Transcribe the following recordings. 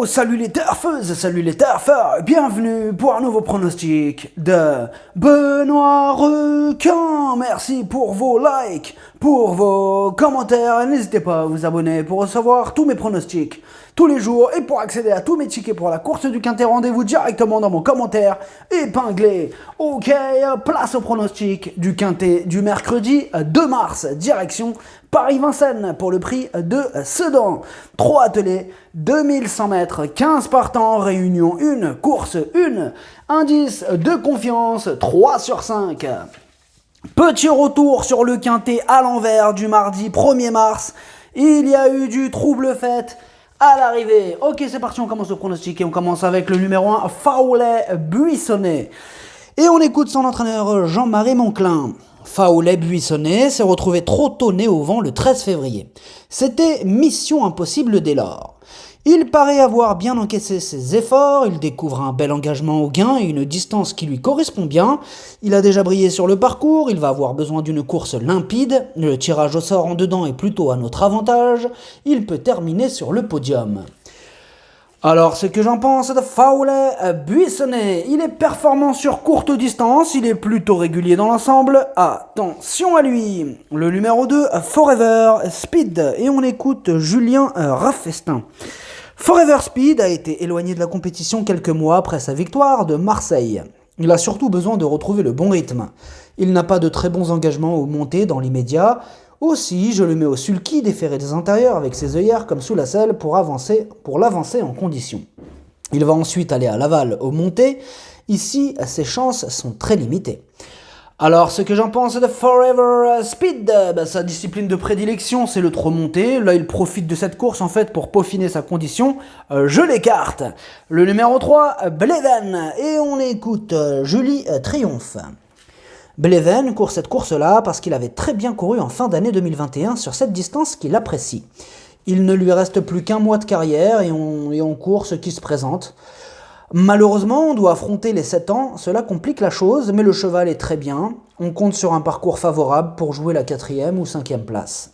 Salut les turfeuses, salut les turfeurs, bienvenue pour un nouveau pronostic de Benoît Requin. Merci pour vos likes, pour vos commentaires, n'hésitez pas à vous abonner pour recevoir tous mes pronostics tous les jours et pour accéder à tous mes tickets pour la course du Quintet, rendez-vous directement dans mon commentaire épinglé. Ok, place au pronostic du Quintet du mercredi 2 mars, direction Paris-Vincennes pour le prix de Sedan. 3 attelés, 2100 mètres, 15 partants, réunion 1, course 1, indice de confiance 3 sur 5. Petit retour sur le Quintet à l'envers du mardi 1er mars. Il y a eu du trouble fait à l'arrivée. Ok, c'est parti, on commence le pronostic et on commence avec le numéro 1, Faulet-Buissonnet. Et on écoute son entraîneur Jean-Marie Monclin. Faulet-Buissonnet s'est retrouvé trop tôt né au vent le 13 février. C'était mission impossible dès lors. Il paraît avoir bien encaissé ses efforts, il découvre un bel engagement au gain et une distance qui lui correspond bien. Il a déjà brillé sur le parcours, il va avoir besoin d'une course limpide, le tirage au sort en dedans est plutôt à notre avantage, il peut terminer sur le podium. Alors, ce que j'en pense de Faulet-Buissonnet, il est performant sur courte distance, il est plutôt régulier dans l'ensemble. Attention à lui. Le numéro 2, Forever Speed, et on écoute Julien Raffestin. Forever Speed a été éloigné de la compétition quelques mois après sa victoire de Marseille. Il a surtout besoin de retrouver le bon rythme. Il n'a pas de très bons engagements aux montées dans l'immédiat. Aussi, je le mets au sulky déféré des intérieurs avec ses œillères comme sous la selle pour l'avancer en condition. Il va ensuite aller à Laval aux montées. Ici, ses chances sont très limitées. Alors, ce que j'en pense de Forever Speed, sa discipline de prédilection, c'est le trot monté. Là, il profite de cette course en fait pour peaufiner sa condition. Je l'écarte. Le numéro 3, Bleven. Et on écoute Julie Triomphe. Bleven court cette course-là parce qu'il avait très bien couru en fin d'année 2021 sur cette distance qu'il apprécie. Il ne lui reste plus qu'un mois de carrière et on court ce qui se présente. Malheureusement, on doit affronter les 7 ans, cela complique la chose, mais le cheval est très bien. On compte sur un parcours favorable pour jouer la 4e ou 5e place.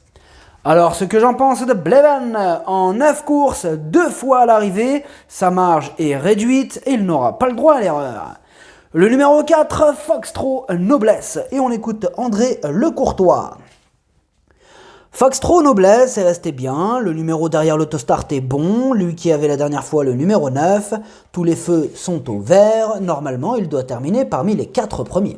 Alors, ce que j'en pense de Bleven, en 9 courses, 2 fois à l'arrivée, sa marge est réduite et il n'aura pas le droit à l'erreur. Le numéro 4, Foxtrot Noblesse, et on écoute André Lecourtois. Foxtrot Noblesse est resté bien, le numéro derrière l'autostart est bon, lui qui avait la dernière fois le numéro 9, tous les feux sont au vert, normalement il doit terminer parmi les 4 premiers.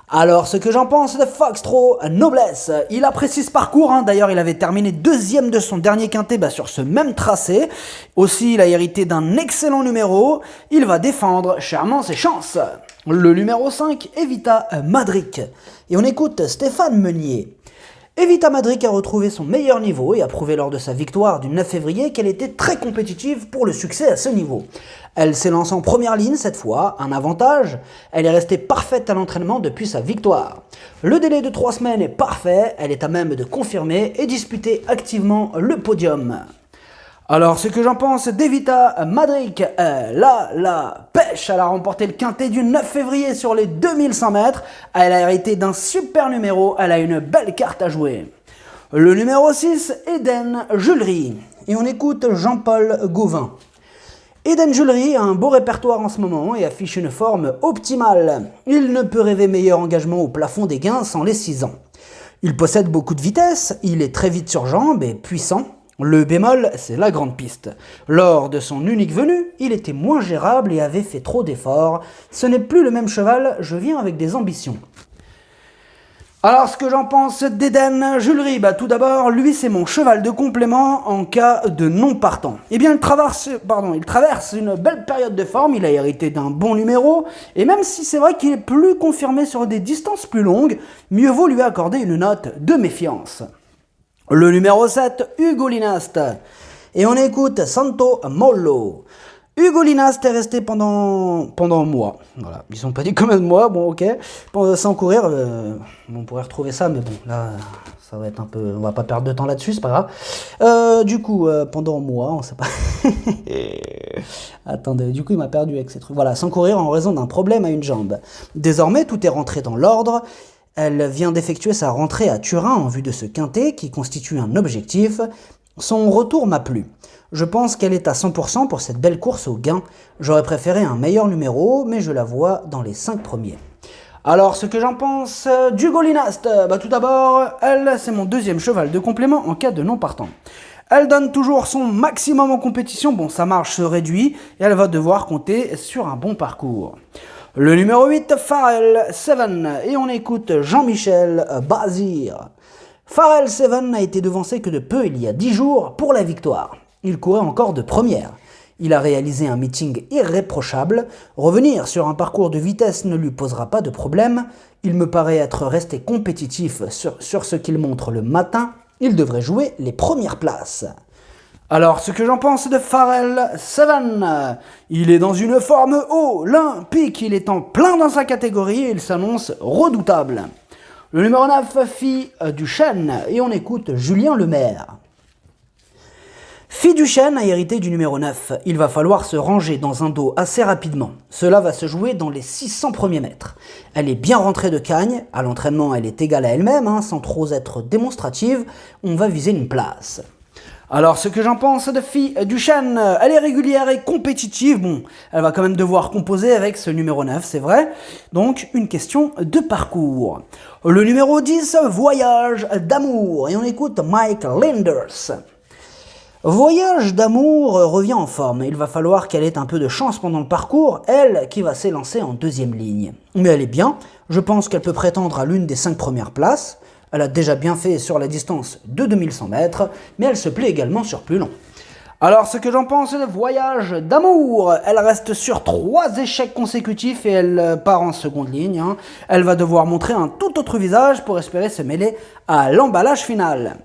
Alors, ce que j'en pense de Foxtrot Noblesse, il apprécie ce parcours, d'ailleurs il avait terminé 2e de son dernier quintet sur ce même tracé. Aussi, il a hérité d'un excellent numéro, il va défendre chèrement ses chances. Le numéro 5, Evita Madric. Et on écoute Stéphane Meunier. Evita Madric a retrouvé son meilleur niveau et a prouvé lors de sa victoire du 9 février qu'elle était très compétitive pour le succès à ce niveau. Elle s'élance en première ligne cette fois, un avantage, elle est restée parfaite à l'entraînement depuis sa victoire. Le délai de 3 semaines est parfait, elle est à même de confirmer et disputer activement le podium. Alors, ce que j'en pense d'Evita Madric, la pêche, elle a remporté le quintet du 9 février sur les 2100 mètres. Elle a hérité d'un super numéro, elle a une belle carte à jouer. Le numéro 6, Eden Julery. Et on écoute Jean-Paul Gauvin. Eden Julery a un beau répertoire en ce moment et affiche une forme optimale. Il ne peut rêver meilleur engagement au plafond des gains sans les 6 ans. Il possède beaucoup de vitesse, il est très vite sur jambes et puissant. Le bémol, c'est la grande piste. Lors de son unique venue, il était moins gérable et avait fait trop d'efforts. Ce n'est plus le même cheval, je viens avec des ambitions. Alors, ce que j'en pense d'Eden Julery, tout d'abord, lui c'est mon cheval de complément en cas de non partant. Eh bien, il traverse une belle période de forme, il a hérité d'un bon numéro, et même si c'est vrai qu'il est plus confirmé sur des distances plus longues, mieux vaut lui accorder une note de méfiance. Le numéro 7, Hugo Linast. Et on écoute Santo Mollo. Hugo Linast est resté pendant un mois. Voilà, ils sont pas dit combien de mois, bon ok. Sans courir, on pourrait retrouver ça, mais bon, là, ça va être un peu... On va pas perdre de temps là-dessus, c'est pas grave. Pendant un mois, on sait pas... Attendez, du coup, il m'a perdu avec ces trucs. Voilà, sans courir en raison d'un problème à une jambe. Désormais, tout est rentré dans l'ordre. Elle vient d'effectuer sa rentrée à Turin en vue de ce quintet qui constitue un objectif. Son retour m'a plu. Je pense qu'elle est à 100% pour cette belle course au gain. J'aurais préféré un meilleur numéro, mais je la vois dans les 5 premiers. Alors, ce que j'en pense du Golinast, tout d'abord, elle, c'est mon deuxième cheval de complément en cas de non partant. Elle donne toujours son maximum en compétition, bon, sa marge se réduit et elle va devoir compter sur un bon parcours. Le numéro 8, Pharrell 7, et on écoute Jean-Michel Bazir. Pharrell 7 n'a été devancé que de peu il y a 10 jours pour la victoire. Il courait encore de première. Il a réalisé un meeting irréprochable. Revenir sur un parcours de vitesse ne lui posera pas de problème. Il me paraît être resté compétitif sur ce qu'il montre le matin. Il devrait jouer les premières places. Alors, ce que j'en pense de Pharrell 7, il est dans une forme olympique. Il est en plein dans sa catégorie et il s'annonce redoutable. Le numéro 9, Fille du Chêne, et on écoute Julien Lemaire. Fille du Chêne a hérité du numéro 9. Il va falloir se ranger dans un dos assez rapidement. Cela va se jouer dans les 600 premiers mètres. Elle est bien rentrée de cagne. À l'entraînement, elle est égale à elle-même, sans trop être démonstrative. On va viser une place. Alors, ce que j'en pense de Fille du Chêne, elle est régulière et compétitive. Bon, elle va quand même devoir composer avec ce numéro 9, c'est vrai. Donc, une question de parcours. Le numéro 10, Voyage d'amour. Et on écoute Mike Linders. Voyage d'amour revient en forme. Il va falloir qu'elle ait un peu de chance pendant le parcours, elle qui va s'élancer en deuxième ligne. Mais elle est bien, je pense qu'elle peut prétendre à l'une des 5 premières places. Elle a déjà bien fait sur la distance de 2100 mètres, mais elle se plaît également sur plus long. Alors, ce que j'en pense de Voyage d'amour, elle reste sur 3 échecs consécutifs et elle part en seconde ligne. Elle va devoir montrer un tout autre visage pour espérer se mêler à l'emballage final.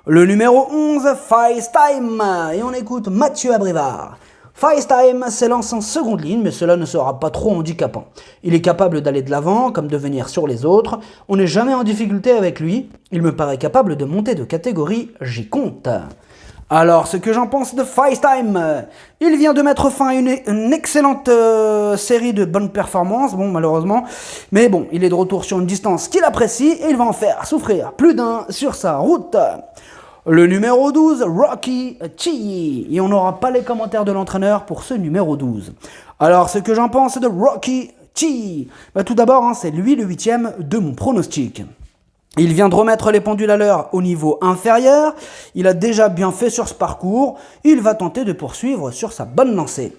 Le numéro 11, FaceTime, et on écoute Mathieu Abrivard. FaceTime s'élance en seconde ligne, mais cela ne sera pas trop handicapant. Il est capable d'aller de l'avant, comme de venir sur les autres. On n'est jamais en difficulté avec lui. Il me paraît capable de monter de catégorie, j'y compte. Alors, ce que j'en pense de FaceTime, il vient de mettre fin à une excellente série de bonnes performances, bon, malheureusement. Mais bon, il est de retour sur une distance qu'il apprécie et il va en faire souffrir plus d'un sur sa route. Le numéro 12, Rocky Chi. Et on n'aura pas les commentaires de l'entraîneur pour ce numéro 12. Alors, ce que j'en pense de Rocky Chi, tout d'abord, c'est lui le 8e de mon pronostic. Il vient de remettre les pendules à l'heure au niveau inférieur. Il a déjà bien fait sur ce parcours. Il va tenter de poursuivre sur sa bonne lancée.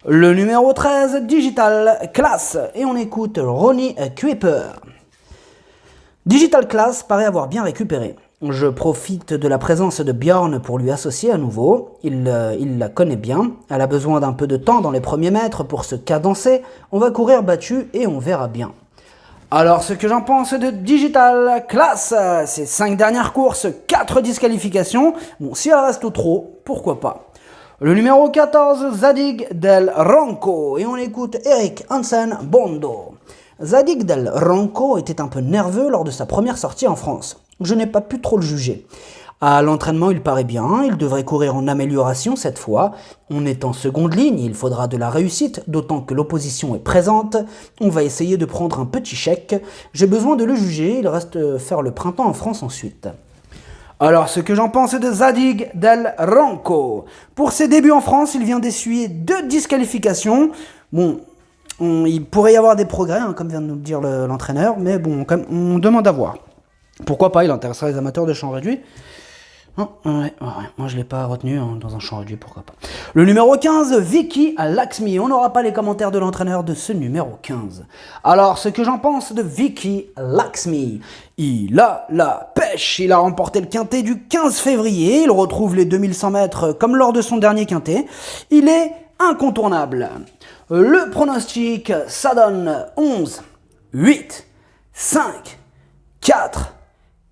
Le numéro 13, Digital Class. Et on écoute Ronnie Kuiper. Digital Class paraît avoir bien récupéré. Je profite de la présence de Bjorn pour lui associer à nouveau. Il la connaît bien. Elle a besoin d'un peu de temps dans les premiers mètres pour se cadencer. On va courir battu et on verra bien. Alors, ce que j'en pense de Digital Class, ces 5 dernières courses, 4 disqualifications. Bon, si elle reste au trot, pourquoi pas. Le numéro 14, Zadig del Ronco. Et on écoute Eric Hansen Bondo. Zadig del Ronco était un peu nerveux lors de sa première sortie en France. Je n'ai pas pu trop le juger. À l'entraînement, il paraît bien, il devrait courir en amélioration cette fois. On est en seconde ligne, il faudra de la réussite, d'autant que l'opposition est présente. On va essayer de prendre un petit chèque. J'ai besoin de le juger, il reste faire le printemps en France ensuite. Alors, ce que j'en pense de Zadig del Ronco. Pour ses débuts en France, il vient d'essuyer 2 disqualifications. Bon, il pourrait y avoir des progrès, comme vient de nous le dire l'entraîneur, mais bon, on demande à voir. Pourquoi pas, il intéressera les amateurs de champ réduit. Ouais, moi je l'ai pas retenu dans un champ réduit, pourquoi pas. Le numéro 15, Vicky Laxmi. On n'aura pas les commentaires de l'entraîneur de ce numéro 15. Alors, ce que j'en pense de Vicky Laxmi. Il a la pêche. Il a remporté le quintet du 15 février. Il retrouve les 2100 mètres comme lors de son dernier quintet. Il est incontournable. Le pronostic, ça donne 11, 8, 5, 4,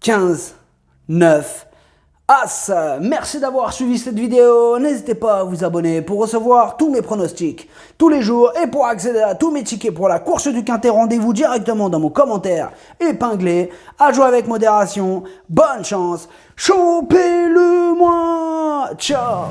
15, 9, As. Merci d'avoir suivi cette vidéo. N'hésitez pas à vous abonner pour recevoir tous mes pronostics tous les jours et pour accéder à tous mes tickets pour la course du quintet. Rendez-vous directement dans mon commentaire épinglé. À jouer avec modération. Bonne chance. Chopez-le-moi. Ciao.